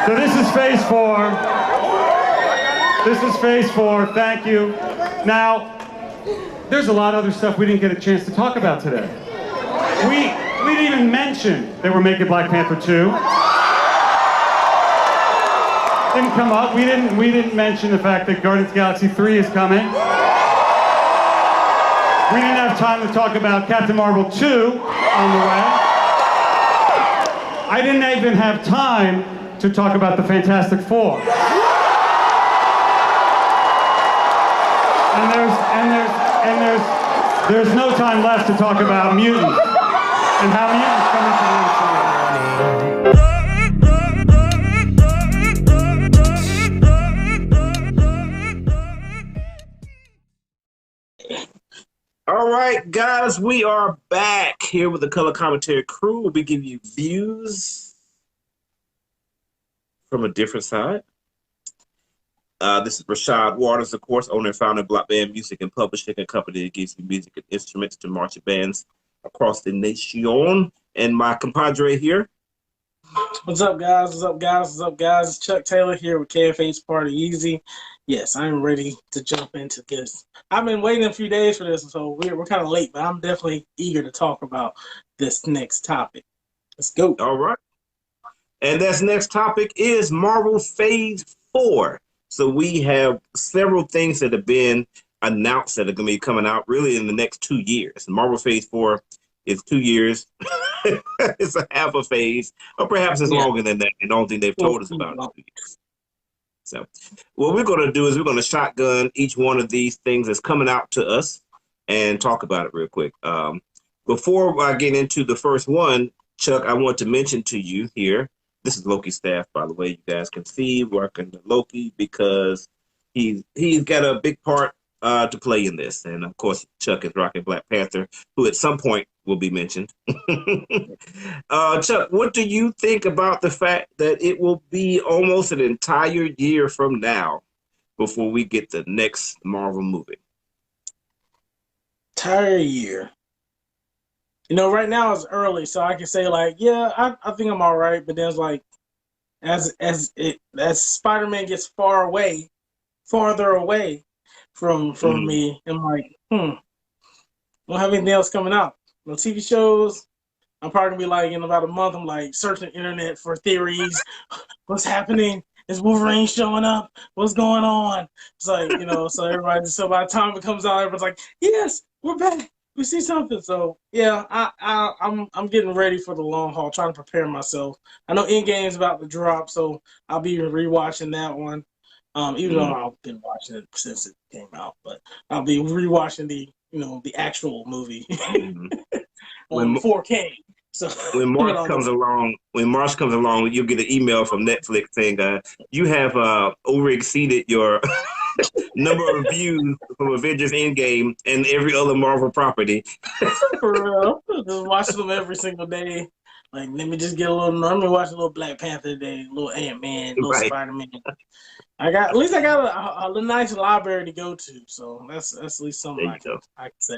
So this is phase 4. This is phase 4. Thank you. Now, there's a lot of other stuff we didn't get a chance to talk about today. We didn't even mention that we're making Black Panther 2. Didn't come up. We didn't mention the fact that Guardians of the Galaxy 3 is coming. We didn't have time to talk about Captain Marvel 2 on the way. I didn't even have time to talk about the Fantastic Four. And there's no time left to talk about mutants and how mutants come into the MCU. All right, guys, we are back here with the Color Commentary crew. We'll be giving you views from a different side. This is Rashad Waters, of course, owner and founder of Block Band Music and Publishing, a company that gives you music and instruments to marching bands across the nation. And my compadre here. What's up, guys? What's up, guys? What's up, guys? It's Chuck Taylor here with KFH Party Easy. Yes, I'm ready to jump into this. I've been waiting a few days for this, so we're kind of late, but I'm definitely eager to talk about this next topic. Let's go. All right. And this next topic is Marvel Phase 4. So we have several things that have been announced that are going to be coming out really in the next 2 years. Marvel Phase 4 is 2 years. It's a half a phase, or perhaps it's longer than that. I don't think they've told us about it. 2 years. So what we're going to do is we're going to shotgun each one of these things that's coming out to us and talk about it real quick. Before I get into the first one, Chuck, I want to mention to you here, this is Loki's staff, by the way. You guys can see working with Loki because he's got a big part to play in this. And, of course, Chuck is rocking Black Panther, who at some point will be mentioned. Chuck, what do you think about the fact that it will be almost an entire year from now before we get the next Marvel movie? Entire year. You know, right now it's early, so I can say like, yeah, I think I'm all right. But then it's like, as Spider-Man gets farther away from me, I'm like, don't have anything else coming out. No TV shows. I'm probably gonna be like in about a month. I'm like searching the internet for theories. What's happening? Is Wolverine showing up? What's going on? It's like, you know, so by the time it comes out, everyone's like, yes, we're back. We see something. So yeah, I'm getting ready for the long haul, trying to prepare myself. I know Endgame's about to drop, so I'll be rewatching that one. Even though I've been watching it since it came out, but I'll be rewatching the actual movie on 4K. So when March comes along, you'll get an email from Netflix saying you have overexceeded your number of views from Avengers Endgame and every other Marvel property. For real, just watching them every single day. Like, let me just get let me watch a little Black Panther today, a little Ant-Man, a little Spider-Man. At least I got a nice library to go to, so that's at least something I can say.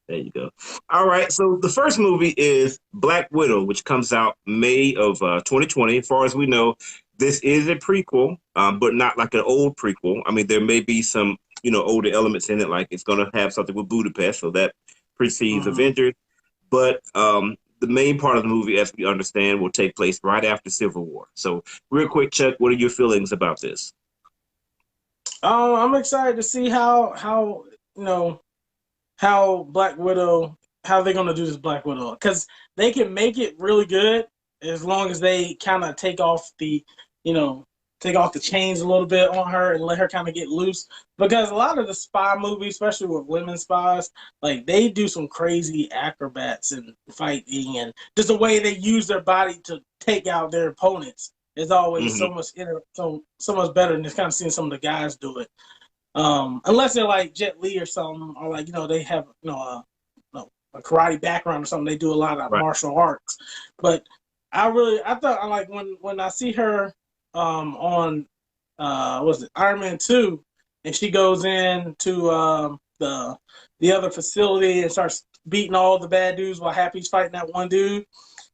There you go. All right, so the first movie is Black Widow, which comes out May of 2020. As far as we know, this is a prequel, but not like an old prequel. I mean, there may be some, older elements in it, like it's going to have something with Budapest, so that precedes Avengers. But the main part of the movie, as we understand, will take place right after Civil War. So real quick, Chuck, what are your feelings about this? I'm excited to see how Black Widow, how they're going to do this Black Widow. Because they can make it really good as long as they kind of take off the chains a little bit on her and let her kind of get loose. Because a lot of the spy movies, especially with women spies, like they do some crazy acrobats and fighting and just the way they use their body to take out their opponents is always so much better than just kind of seeing some of the guys do it. Unless they're like Jet Li or something, or like, they have, a karate background or something. They do a lot of martial arts. But I thought like when I see her on Iron Man 2, and she goes in to the other facility and starts beating all the bad dudes while Happy's fighting that one dude.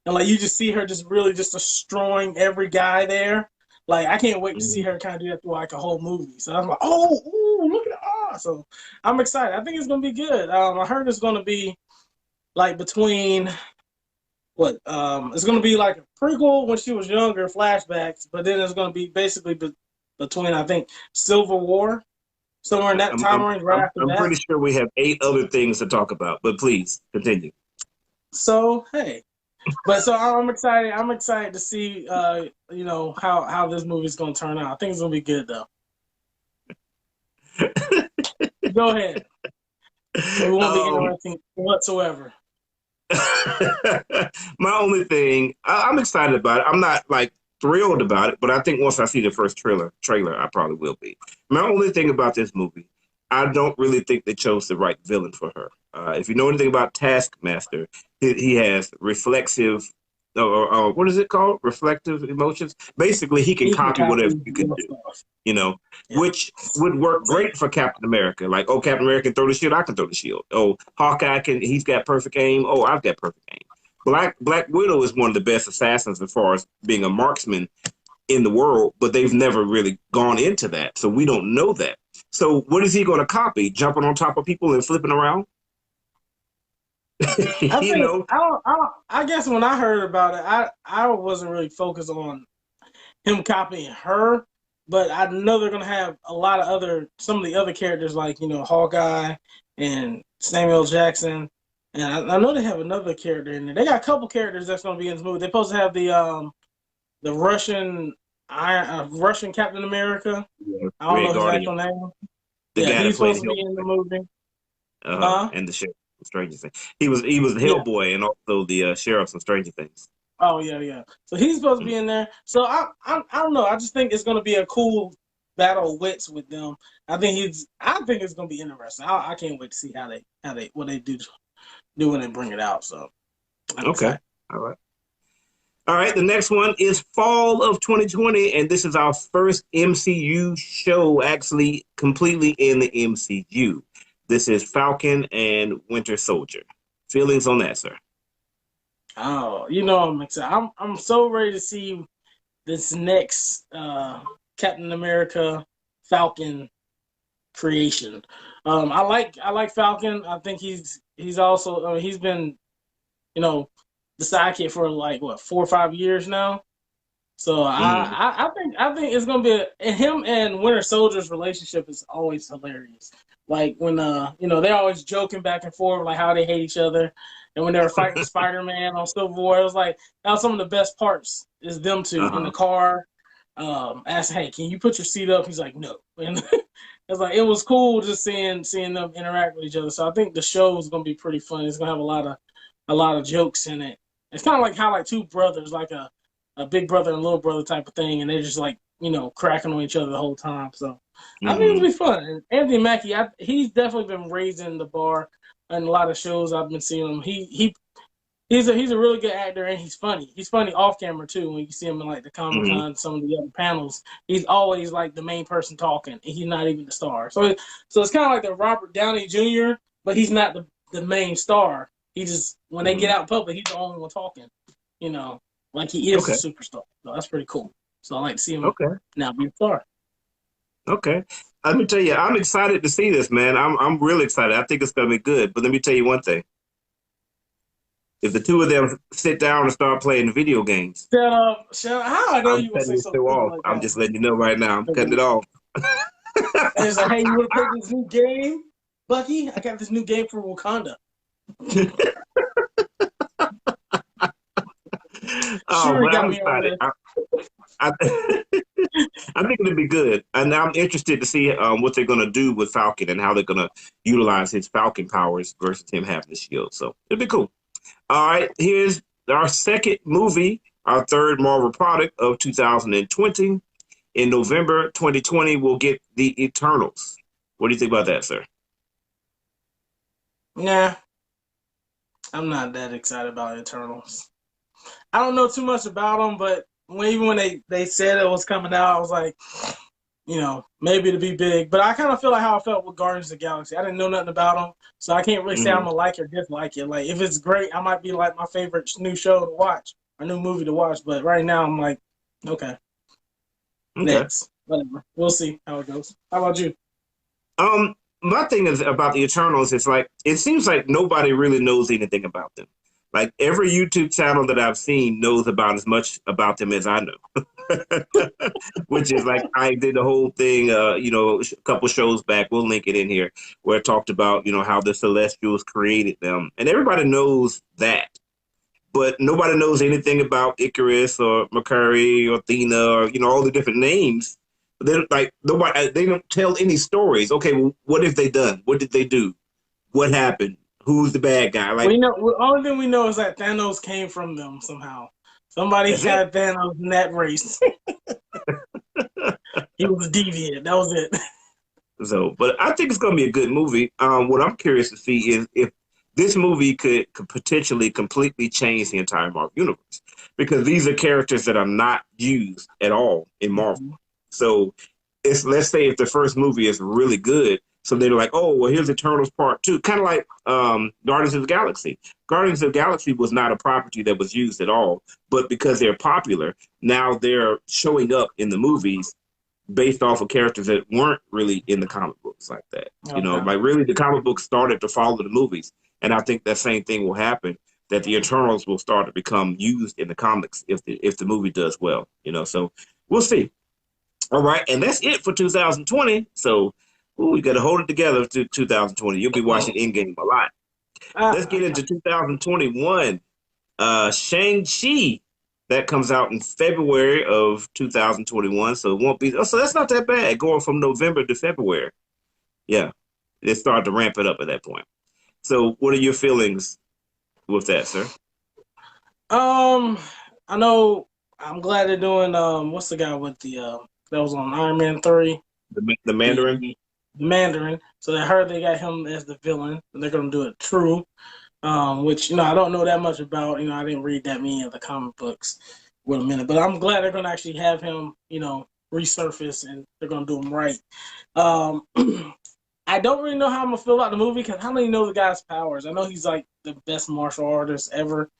and like you just see her just really just destroying every guy there. Like I can't wait to see her kind of do that through like a whole movie. So I'm like, oh, ooh, look at so I'm excited. I think it's gonna be good. I heard it's gonna be like between what it's gonna be like a prequel when she was younger, flashbacks, but then it's gonna be basically between I think Civil War, somewhere in that time range right after I'm that. pretty sure we have 8 other things to talk about, but please continue. So hey, but so I'm excited. I'm excited to see you know how this movie's gonna turn out. I think it's gonna be good though. Go ahead. It won't be interesting whatsoever. My only thing, I'm excited about it. I'm not like thrilled about it, but I think once I see the first trailer, I probably will be. My only thing about this movie, I don't really think they chose the right villain for her. If you know anything about Taskmaster, he has reflexive, or what is it called? Reflective emotions. Basically, he can copy whatever you can do. You know, yeah. Which would work great for Captain America. Like, oh, Captain America can throw the shield, I can throw the shield. Oh, Hawkeye he's got perfect aim. Oh, I've got perfect aim. Black Widow is one of the best assassins as far as being a marksman in the world, but they've never really gone into that, so we don't know that. So what is he going to copy? Jumping on top of people and flipping around? I guess when I heard about it, I wasn't really focused on him copying her, but I know they're gonna have a lot of some of the other characters like Hawkeye and Samuel Jackson, and I know they have another character in there. They got a couple characters that's gonna be in this movie. They're supposed to have the Russian Captain America. Yeah, I don't know Guardian. his actual name. Yeah, he's supposed to be in the movie. And the sheriff of Stranger Things. He was the Hellboy and also the sheriff of Stranger Things. Oh yeah. So he's supposed to be in there. So I don't know. I just think it's gonna be a cool battle of wits with them. I think it's gonna be interesting. I can't wait to see what they do when they bring it out. So okay, all right. The next one is fall of 2020, and this is our first MCU show actually completely in the MCU. This is Falcon and Winter Soldier. Feelings on that, sir? Oh, I'm excited. I'm so ready to see this next Captain America Falcon creation. I like Falcon. I think he's also he's been the sidekick for like 4 or 5 years now. So I think it's gonna be him and Winter Soldier's relationship is always hilarious. Like when they're always joking back and forth like how they hate each other. And when they were fighting Spider-Man on Civil War, it was like that was some of the best parts. Is them two in the car, asking, "Hey, can you put your seat up?" He's like, "No." And it's like it was cool just seeing them interact with each other. So I think the show is gonna be pretty fun. It's gonna have a lot of jokes in it. It's kind of like how like two brothers, like a big brother and little brother type of thing, and they're just like cracking on each other the whole time. So I think it'll be fun. And Anthony Mackie, he's definitely been raising the bar. In a lot of shows I've been seeing him, he's a really good actor and he's funny. He's funny off camera too. When you see him in like the Comic-Con, some of the other panels, he's always like the main person talking, and he's not even the star. So it's kind of like the Robert Downey Jr., but he's not the main star. He just when they get out in public, he's the only one talking. Like he is a superstar. So that's pretty cool. So I like to see him now be a star. Okay. Let me tell you, I'm excited to see this, man. I'm really excited. I think it's going to be good. But let me tell you one thing. If the two of them sit down and start playing video games. Shut up. How I know you will say something like I'm just letting you know right now. I'm cutting it off. And it's like, hey, you want to play this new game, Bucky? I got this new game for Wakanda. But I'm excited. I think it'll be good, and I'm interested to see what they're going to do with Falcon and how they're going to utilize his Falcon powers versus him having the shield. So it'll be cool. All right, here's our second movie, our third Marvel product of 2020. In November 2020, we'll get The Eternals. What do you think about that, sir? Nah, I'm not that excited about Eternals. I don't know too much about them, but even when they said it was coming out, I was like, maybe to be big. But I kind of feel like how I felt with Guardians of the Galaxy. I didn't know nothing about them, so I can't really say I'm gonna like or dislike it. Like if it's great, I might be like my favorite new show to watch, or new movie to watch. But right now, I'm like, okay, next, whatever. We'll see how it goes. How about you? My thing is about the Eternals. It's like it seems like nobody really knows anything about them. Like every YouTube channel that I've seen knows about as much about them as I know. Which is like I did the whole thing, a couple shows back. We'll link it in here where it talked about how the Celestials created them, and everybody knows that, but nobody knows anything about Icarus or Mercury or Athena or all the different names. They're like nobody. They don't tell any stories. Okay, well, what have they done? What did they do? What happened? Who's the bad guy? Like we know. The only thing we know is that Thanos came from them somehow. Somebody had Thanos in that race. He was deviant. That was it. So, but I think it's going to be a good movie. What I'm curious to see is if this movie could potentially completely change the entire Marvel universe, because these are characters that are not used at all in Marvel. Mm-hmm. So, let's say if the first movie is really good, so they're like, oh, well, here's Eternals Part 2, kind of like Guardians of the Galaxy. Guardians of the Galaxy was not a property that was used at all, but because they're popular, now they're showing up in the movies based off of characters that weren't really in the comic books like that. Okay. Like really the comic books started to follow the movies. And I think that same thing will happen, that the Eternals will start to become used in the comics if the movie does well, so we'll see. All right. And that's it for 2020. So we got to hold it together to 2020. You'll be watching Endgame a lot. Let's get into 2021. Shang-Chi. That comes out in February of 2021, so it won't be. So that's not that bad, going from November to February. Yeah, they started to ramp it up at that point. So, what are your feelings with that, sir? I know. I'm glad they're doing. What's the guy with the that was on Iron Man 3? The Mandarin. The Mandarin. So I heard they got him as the villain, and they're gonna do it true. Which I don't know that much about. I didn't read that many of the comic books with a minute, but I'm glad they're gonna actually have him, resurface, and they're gonna do him right. I don't really know how I'm gonna feel about the movie because I don't even know the guy's powers. I know he's like the best martial artist ever,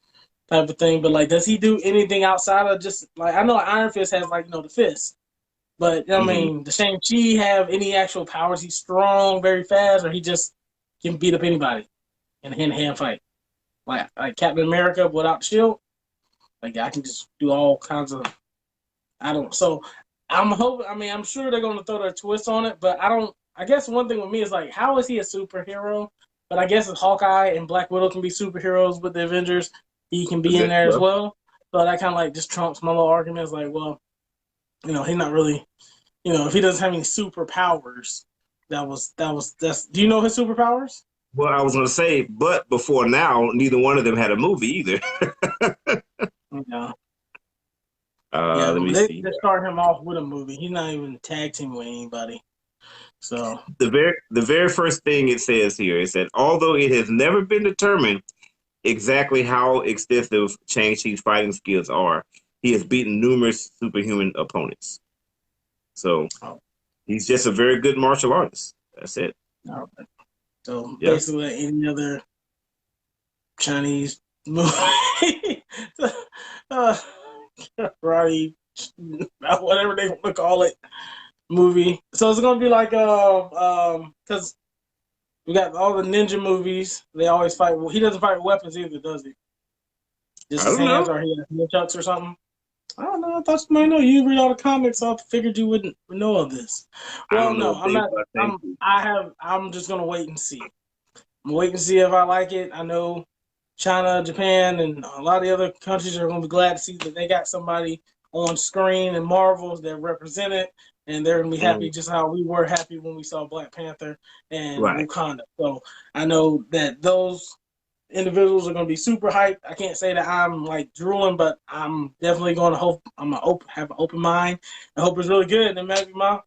type of thing. But like, does he do anything outside of just like I know Iron Fist has like the fist, but I mean, does Shang-Chi have any actual powers? He's strong, very fast, or he just can beat up anybody in a hand-to-hand fight, like Captain America without the shield. Like I can just do all kinds of. So I'm hoping. I mean, I'm sure they're going to throw their twist on it, but I don't. I guess one thing with me is like, how is he a superhero? But I guess if Hawkeye and Black Widow can be superheroes with the Avengers, he can be in there as well. So that kind of like just trumps my little argument. It's like, well, he's not really, if he doesn't have any superpowers, that's. Do you know his superpowers? Well, I was going to say, but before now, neither one of them had a movie either. Yeah. Let me see. They start him off with a movie. He's not even tag team with anybody. So the very first thing it says here is that although it has never been determined exactly how extensive Shang-Chi's fighting skills are, he has beaten numerous superhuman opponents. So he's just a very good martial artist. That's it. All right. So basically, any other Chinese movie, karate, whatever they want to call it, movie. So it's gonna be like because we got all the ninja movies. They always fight. Well, he doesn't fight with weapons either, does he? Just his hands, or he has nunchucks or something. I don't know. I thought you might know. You read all the comics, so I figured you wouldn't know of this. Well, no, I'm not. I'm just gonna wait and see. I'm waiting to see if I like it. I know China, Japan, and a lot of the other countries are gonna be glad to see that they got somebody on screen in Marvels that represent it, and they're gonna be happy just how we were happy when we saw Black Panther and Wakanda. So I know that those individuals are going to be super hyped. I can't say that I'm like drooling, but I'm definitely going to hope. I'm going to have an open mind. I hope it's really good, and it might be my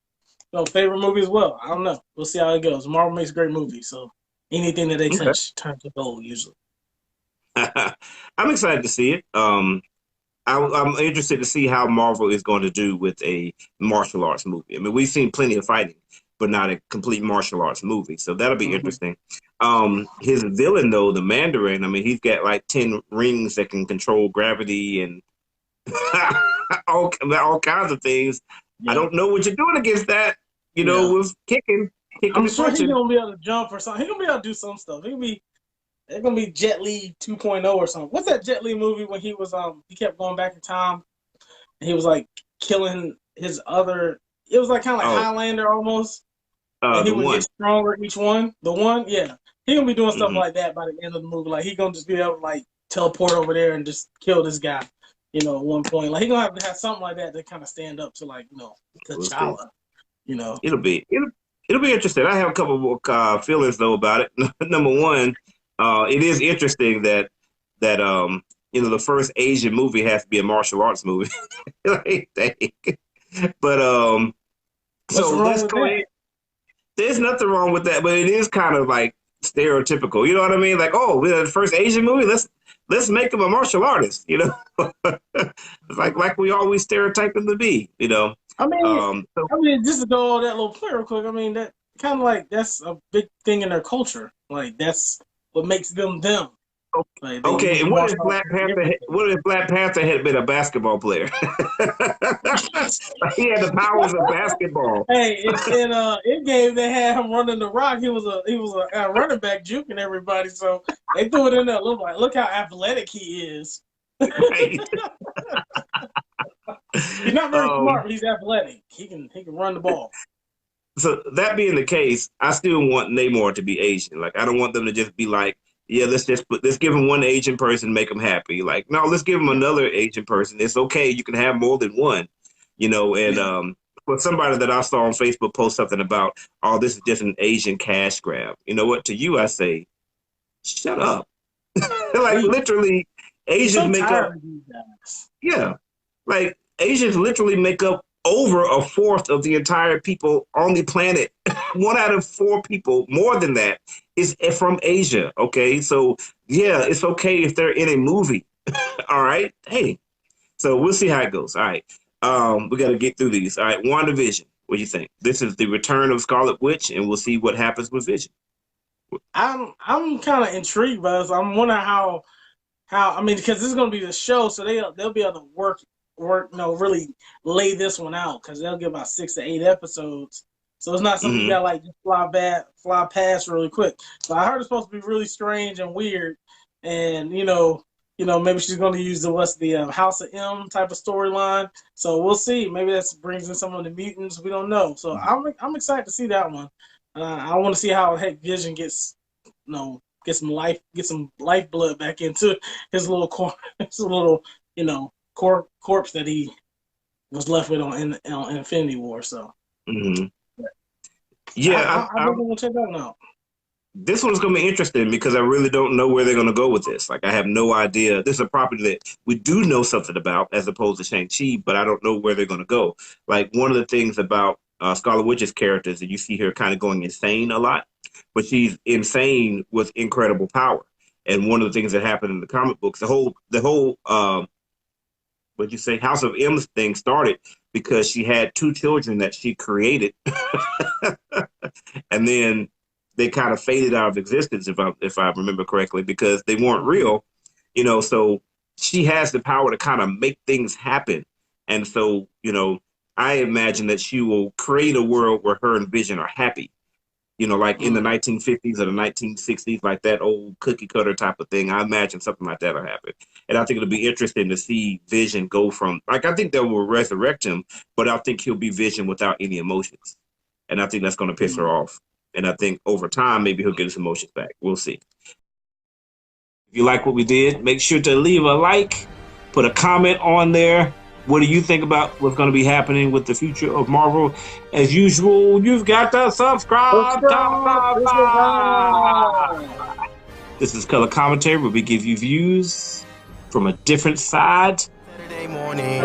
favorite movie as well. I don't know. We'll see how it goes. Marvel makes great movies, so anything that they touch turns to gold usually. I'm excited to see it. I'm interested to see how Marvel is going to do with a martial arts movie. I mean, we've seen plenty of fighting, but not a complete martial arts movie. So that'll be interesting. His villain, though, the Mandarin, I mean, he's got like 10 rings that can control gravity and all kinds of things. I don't know what you're doing against that, with kicking I'm and sure he's punching. gonna be able to jump or something. He's gonna be able to do some stuff. It's gonna be Jet Li 2.0 or something. What's that Jet Li movie when he was he kept going back in time and he was like killing his other? It was like kind of like Highlander almost, and he The would one. get stronger each one. The one, yeah, he gonna be doing stuff like that by the end of the movie. Like he gonna just be able to like teleport over there and just kill this guy. At one point, like he gonna have to have something like that to kind of stand up to like T'Challa. It'll be interesting. I have a couple more feelings though about it. Number one, it is interesting that the first Asian movie has to be a martial arts movie. But so let's go ahead. There's nothing wrong with that, but it is kind of like stereotypical. You know what I mean? Like, oh, we're the first Asian movie. Let's make him a martial artist. It's like we always stereotype them to be. I mean, just to go on that little play real quick. I mean, that kind of like that's a big thing in their culture. Like that's what makes them them. Like, okay, and what if Black Panther had been a basketball player? He had the powers of basketball. Hey, in game they had him running the rock. He was a running back juking everybody. So they threw it in there. Look how athletic he is. Right. He's not very smart, but he's athletic. He can run the ball. So that being the case, I still want Namor to be Asian. Like I don't want them to just be like, yeah, let's give him one Asian person, make him happy. Like, no, let's give him another Asian person. It's okay. You can have more than one, and for somebody that I saw on Facebook post something about, oh, this is just an Asian cash grab. You know what? To you, I say, shut up. Like literally, Asians make up. Yeah, like Asians literally make up over a fourth of the entire people on the planet. 1 out of 4 people, more than that, is from Asia. Okay, so yeah, it's okay if they're in a movie. All right, hey, so we'll see how it goes. All right, we got to get through these. All right, WandaVision. What do you think? This is the return of Scarlet Witch, and we'll see what happens with Vision. I'm kind of intrigued by this. I'm wondering how I mean, because this is going to be the show, so they'll be able to work, really lay this one out because they'll get about 6 to 8 episodes. So it's not something you got like just fly past really quick. So I heard it's supposed to be really strange and weird, and maybe she's going to use the House of M type of storyline. So we'll see. Maybe that brings in some of the mutants. We don't know. So I'm excited to see that one. I want to see how Vision gets get some lifeblood back into his little corpse that he was left with on Infinity War. So yeah, I really want to check that one out. This one's going to be interesting because I really don't know where they're going to go with this. Like, I have no idea. This is a property that we do know something about as opposed to Shang-Chi, but I don't know where they're going to go. Like, one of the things about Scarlet Witch's character is that you see her kind of going insane a lot, but she's insane with incredible power. And one of the things that happened in the comic books, the whole what'd you say, House of M thing started because she had 2 children that she created. And then they kind of faded out of existence, if I remember correctly, because they weren't real, so she has the power to kind of make things happen. And so, I imagine that she will create a world where her and Vision are happy, like in the 1950s or the 1960s, like that old cookie cutter type of thing. I imagine something like that will happen. And I think it'll be interesting to see Vision go from, like, I think they will resurrect him, but I think he'll be Vision without any emotions. And I think that's going to piss her off. And I think over time, maybe he'll get his emotions back. We'll see. If you like what we did, make sure to leave a like, put a comment on there. What do you think about what's going to be happening with the future of Marvel? As usual, you've got to subscribe. This is Color Commentary, where we give you views from a different side. Saturday morning.